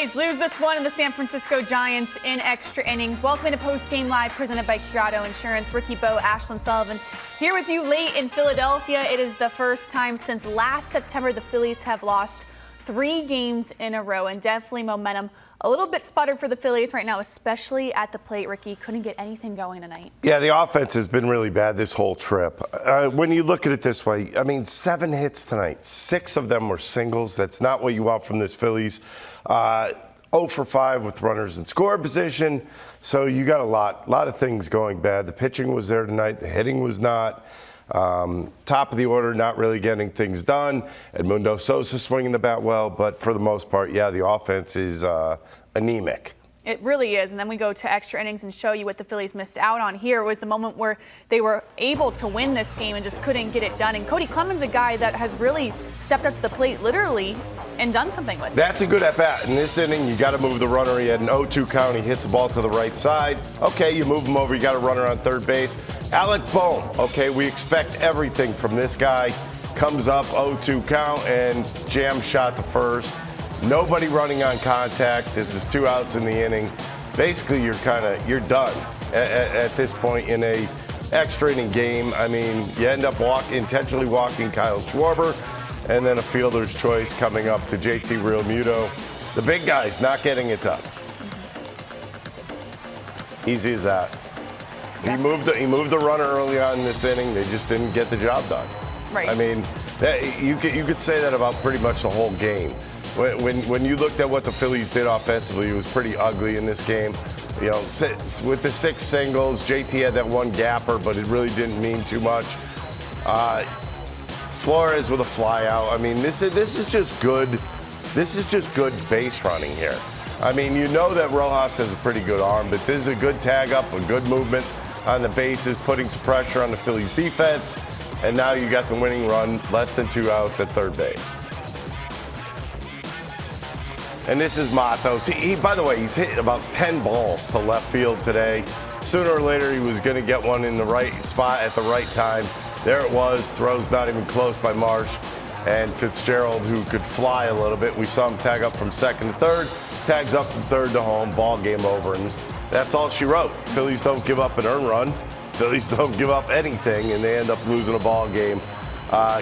Phillies lose this one to the San Francisco Giants in extra innings. Welcome to Postgame Live, presented by Curado Insurance. Ricky Bowe, Ashlyn Sullivan here with you late in Philadelphia. It is the first time since last September the Phillies have lost 3 games in a row, and definitely momentum a little bit sputtered for the Phillies right now, especially at the plate. Ricky, couldn't get anything going tonight. Yeah, the offense has been really bad this whole trip. When you look at it this way, I mean, 7 hits tonight. 6 of them were singles. That's not what you want from this Phillies. 0 for 5 with runners in score position. So you got a lot of things going bad. The pitching was there tonight. The hitting was not. Top of the order, not really getting things done. Edmundo Sosa swinging the bat well, but for the most part, yeah, the offense is anemic. It really is. And then we go to extra innings and show you what the Phillies missed out on. Here was the moment where they were able to win this game and just couldn't get it done. And Cody Clemens, a guy that has really stepped up to the plate literally and done something with it. That's a good at-bat. In this inning, you got to move the runner. He had an 0-2 count. He hits the ball to the right side. Okay, you move him over. You got a runner on third base. Alec Bohm, okay, we expect everything from this guy. Comes up, 0-2 count, and jam shot to first. Nobody running on contact. This is 2 outs in the inning. Basically, you're done at this point in a extra inning game. I mean, you end up intentionally walking Kyle Schwarber, and then a fielder's choice coming up to JT Realmuto. The big guy's not getting it done. Easy as that. He moved the runner early on in this inning. They just didn't get the job done. Right. I mean, you could say that about pretty much the whole game. When you looked at what the Phillies did offensively, it was pretty ugly in this game. You know, with the 6 singles, JT had that 1 gapper, but it really didn't mean too much. Flores with a fly out. I mean, this is just good. This is just good base running here. I mean, you know that Rojas has a pretty good arm, but this is a good tag up, a good movement on the bases, putting some pressure on the Phillies defense. And now you got the winning run, less than 2 outs at third base. And this is Matos. He, by the way, he's hit about 10 balls to left field today. Sooner or later, he was going to get one in the right spot at the right time. There it was. Throws not even close by Marsh. And Fitzgerald, who could fly a little bit. We saw him tag up from second to third. Tags up from third to home. Ball game over. And that's all she wrote. Phillies don't give up an earned run. Phillies don't give up anything, and they end up losing a ball game.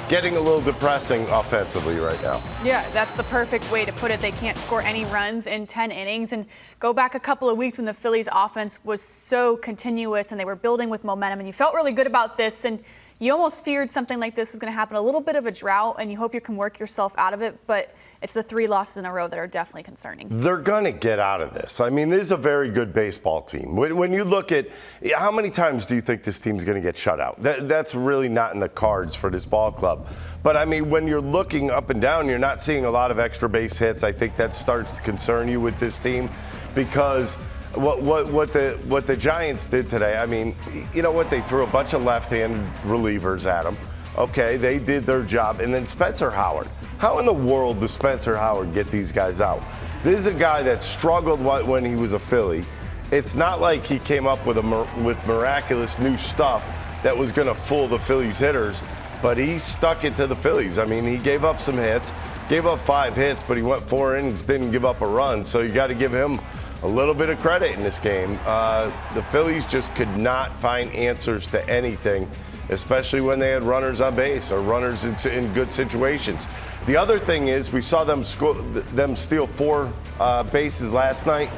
Getting a little depressing offensively right now. Yeah, that's the perfect way to put it. They can't score any runs in 10 innings. And go back a couple of weeks when the Phillies offense was so continuous and they were building with momentum, and you felt really good about this, and you almost feared something like this was going to happen. A little bit of a drought, and you hope you can work yourself out of it, but it's the 3 losses in a row that are definitely concerning. They're going to get out of this. I mean, this is a very good baseball team. When you look at how many times do you think this team's going to get shut out? That's really not in the cards for this ball club. But, I mean, when you're looking up and down, you're not seeing a lot of extra base hits. I think that starts to concern you with this team because what the Giants did today, I mean, you know what? They threw a bunch of left-handed relievers at them. Okay, they did their job. And then Spencer Howard. How in the world does Spencer Howard get these guys out? This is a guy that struggled when he was a Philly. It's not like he came up with miraculous new stuff that was going to fool the Phillies hitters, but he stuck it to the Phillies. I mean, he gave up some hits, gave up 5 hits, but he went 4 innings, didn't give up a run. So you got to give him a little bit of credit in this game. The Phillies just could not find answers to anything, especially when they had runners on base or runners in good situations. The other thing is we saw them steal 4 bases last night.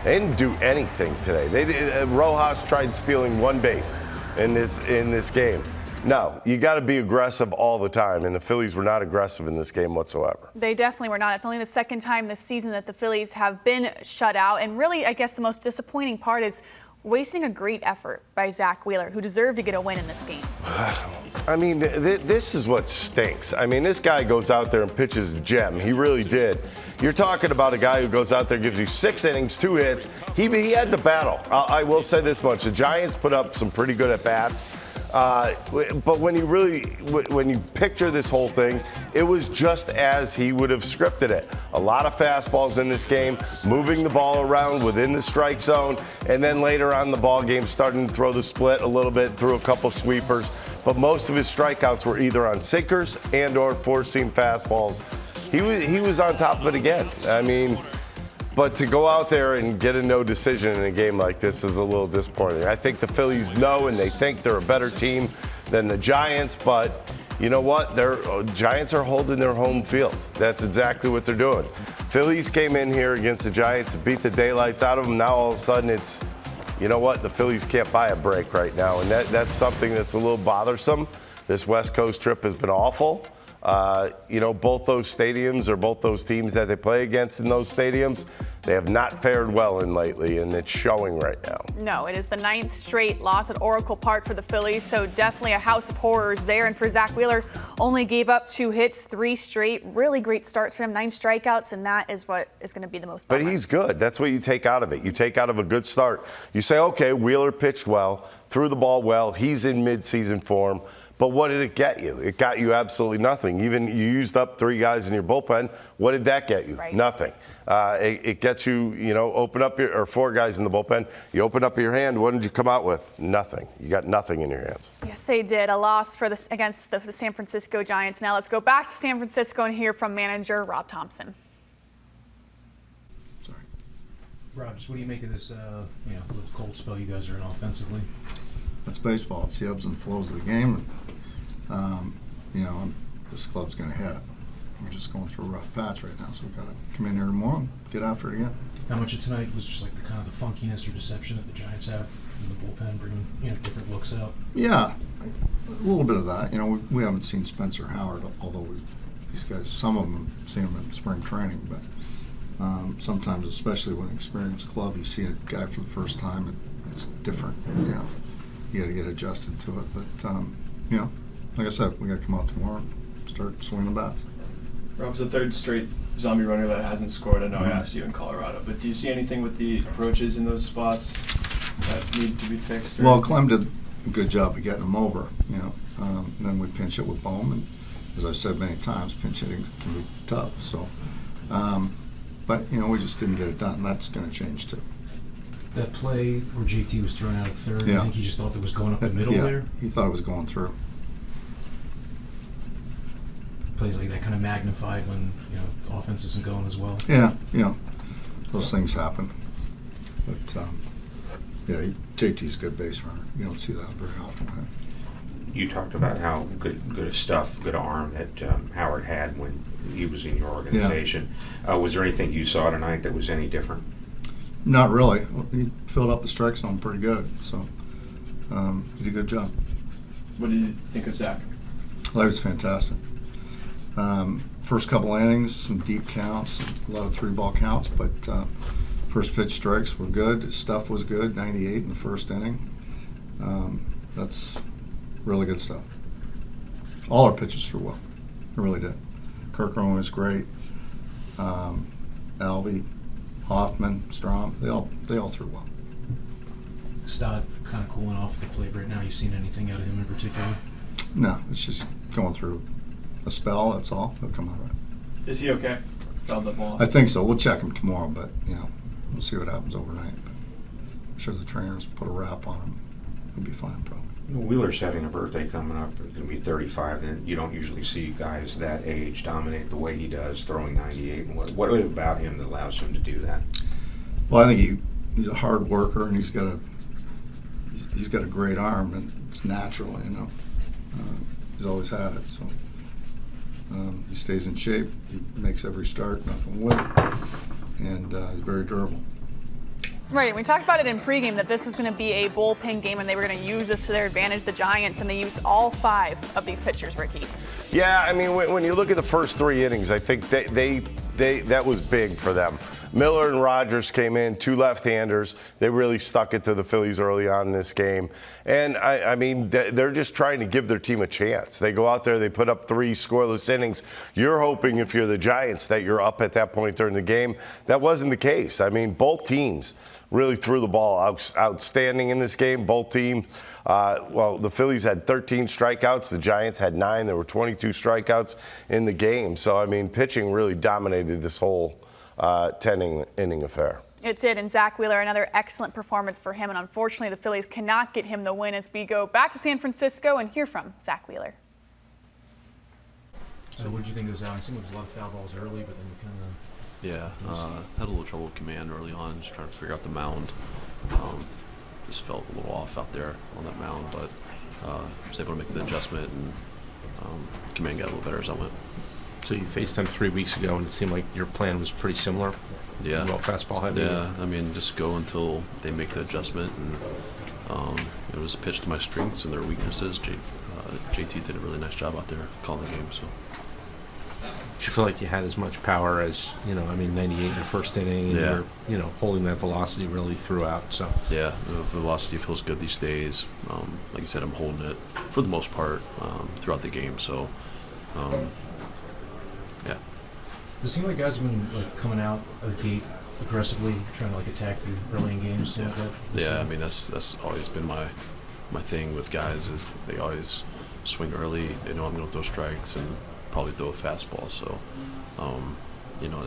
They didn't do anything today. Rojas tried stealing 1 base in this game. No, you got to be aggressive all the time, and the Phillies were not aggressive in this game whatsoever. They definitely were not. It's only the second time this season that the Phillies have been shut out, and really, I guess the most disappointing part is wasting a great effort by Zack Wheeler, who deserved to get a win in this game. I mean, this is what stinks. I mean, this guy goes out there and pitches a gem. He really did. You're talking about a guy who goes out there, gives you 6 innings, 2 hits. He had the battle. I will say this much. The Giants put up some pretty good at-bats. But when you picture this whole thing, it was just as he would have scripted it. A lot of fastballs in this game, moving the ball around within the strike zone, and then later on in the ball game starting to throw the split a little bit, threw a couple sweepers. But most of his strikeouts were either on sinkers and or four-seam fastballs. He was on top of it again. I mean, But to go out there and get a no decision in a game like this is a little disappointing. I think the Phillies know and they think they're a better team than the Giants, but you know what? Giants are holding their home field. That's exactly what they're doing. Phillies came in here against the Giants and beat the daylights out of them. Now all of a sudden it's, you know what? The Phillies can't buy a break right now, and that's something that's a little bothersome. This West Coast trip has been awful. Both those stadiums, or both those teams that they play against in those stadiums, they have not fared well in lately, and it's showing right now. No, it is the 9th straight loss at Oracle Park for the Phillies, so definitely a house of horrors there. And for Zack Wheeler, only gave up 2 hits, 3 straight. Really great starts for him, 9 strikeouts, and that is what is going to be the most bummer. But he's good. That's what you take out of it. You take out of a good start. You say, okay, Wheeler pitched well, threw the ball well, he's in midseason form. But what did it get you? It got you absolutely nothing. Even you used up 3 guys in your bullpen. What did that get you? Right. Nothing. It gets you, open up or 4 guys in the bullpen. You open up your hand. What did you come out with? Nothing. You got nothing in your hands. Yes, they did. A loss against the San Francisco Giants. Now let's go back to San Francisco and hear from manager Rob Thomson. Sorry. Rob, just what do you make of this, little cold spell you guys are in offensively? That's baseball. It's the ebbs and flows of the game. This club's going to hit. We're just going through a rough patch right now, so we've got to come in here tomorrow and get after it again. How much of tonight was just like the kind of the funkiness or deception that the Giants have in the bullpen, bringing different looks out? Yeah, a little bit of that. We haven't seen Spencer Howard, although these guys, some of them seen him in spring training, but sometimes, especially when an experienced club, you see a guy for the first time, and it's different. You got to get adjusted to it, but like I said, we got to come out tomorrow and start swinging the bats. Rob's the 3rd straight zombie runner that hasn't scored. I know I asked you in Colorado, but do you see anything with the approaches in those spots that need to be fixed? Well, Clem did a good job of getting them over, then we pinch it with Bohm, and as I've said many times, pinch hitting can be tough. So, but we just didn't get it done. And that's going to change too. That play where JT was thrown out of third, Yeah. I think he just thought that was going up the middle there. He thought it was going through. Plays like that kind of magnified when the offense isn't going as well. Yeah, those things happen. But JT's a good base runner. You don't see that very often. Right? You talked about how good arm that Howard had when he was in your organization. Yeah. Was there anything you saw tonight that was any different? Not really. Well, he filled up the strike zone pretty good, so he did a good job. What did you think of Zack? Well, that was fantastic. First couple innings, some deep counts, a lot of 3-ball counts, but first pitch strikes were good. His stuff was good, 98 in the first inning. That's really good stuff. All our pitches threw well. They really did. Kirkland was great. Alvey, Hoffman, Strom, they all threw well. Stott kind of cooling off at the plate right now. You seen anything out of him in particular? No, it's just going through a spell, that's all. He'll come out of it. Is he okay? Fouled the ball. I think so. We'll check him tomorrow, but we'll see what happens overnight. But I'm sure the trainers put a wrap on him. He'll be fine, probably. Wheeler's having a birthday coming up. He's going to be 35, and you don't usually see guys that age dominate the way he does, throwing 98. And what is it about him that allows him to do that? Well, I think he's a hard worker, and he's got a great arm, and it's natural. He's always had it. So he stays in shape. He makes every start, nothing wood, and he's very durable. Right, we talked about it in pregame that this was going to be a bullpen game and they were going to use this to their advantage, the Giants, and they used all 5 of these pitchers, Ricky. Yeah, I mean, when you look at the first 3 innings, I think that was big for them. Miller and Rogers came in, 2 left-handers. They really stuck it to the Phillies early on in this game. And, I mean, they're just trying to give their team a chance. They go out there, they put up 3 scoreless innings. You're hoping, if you're the Giants, that you're up at that point during the game. That wasn't the case. I mean, both teams really threw the ball outstanding in this game. Both teams, the Phillies had 13 strikeouts. The Giants had 9. There were 22 strikeouts in the game. So, I mean, pitching really dominated this whole 10-inning affair. It did, and Zack Wheeler, another excellent performance for him. And unfortunately, the Phillies cannot get him the win as we go back to San Francisco and hear from Zack Wheeler. So what did you think of this outing? It seemed like there was a lot of foul balls early, but then you kind of Yeah, had a little trouble with command early on, just trying to figure out the mound. Just felt a little off out there on that mound, but was able to make the adjustment, and command got a little better as I went. So you faced them 3 weeks ago, and it seemed like your plan was pretty similar. Yeah. Well, fastball heavy. Yeah, I mean, just go until they make the adjustment, and it was pitched to my strengths and their weaknesses. JT did a really nice job out there calling the game. So. Did you feel like you had as much power as, 98 in the first inning, and Yeah. you're, holding that velocity really throughout? So Yeah, the velocity feels good these days. Like you said, I'm holding it for the most part throughout the game. So, yeah. Does it seem like guys have been coming out of the gate aggressively, trying to attack you early in games? Yeah, Like that? yeah. I mean, that's always been my thing with guys is they always swing early. They know I'm going to throw strikes and probably throw a fastball. So,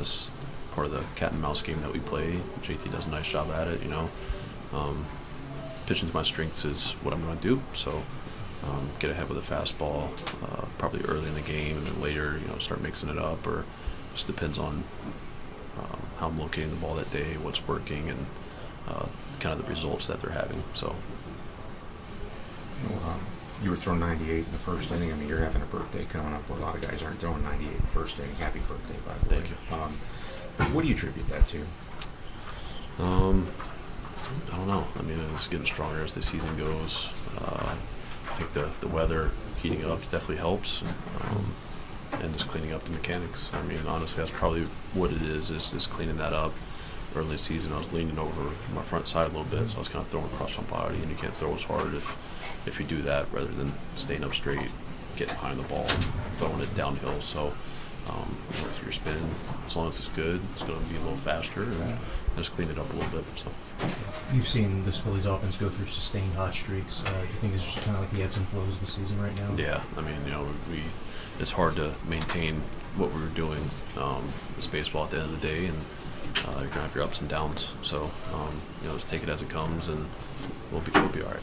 it's part of the cat and mouse game that we play. JT does a nice job at it. Pitching to my strengths is what I'm going to do. So, get ahead with a fastball probably early in the game, and then later, start mixing it up, or just depends on how I'm locating the ball that day, what's working, and kind of the results that they're having. So. You were throwing 98 in the first inning. I mean, you're having a birthday coming up. A lot of guys aren't throwing 98 in the first inning. Happy birthday, by the way. Thank you. What do you attribute that to? I don't know. I mean, it's getting stronger as the season goes. I think the weather heating up definitely helps, and just cleaning up the mechanics. I mean, honestly, that's probably what it is just cleaning that up. Early in the season, I was leaning over my front side a little bit, so I was kind of throwing across my body, and you can't throw as hard if you do that rather than staying up straight, getting behind the ball, throwing it downhill. So, your spin, as long as it's good, it's going to be a little faster, and just clean it up a little bit. So. You've seen this Phillies offense go through sustained hot streaks. Do you think it's just kind of like the ebbs and flows of the season right now? Yeah, I mean, it's hard to maintain what we were doing. It's baseball at the end of the day, and you're gonna have your ups and downs. So, just take it as it comes, and we'll be all right.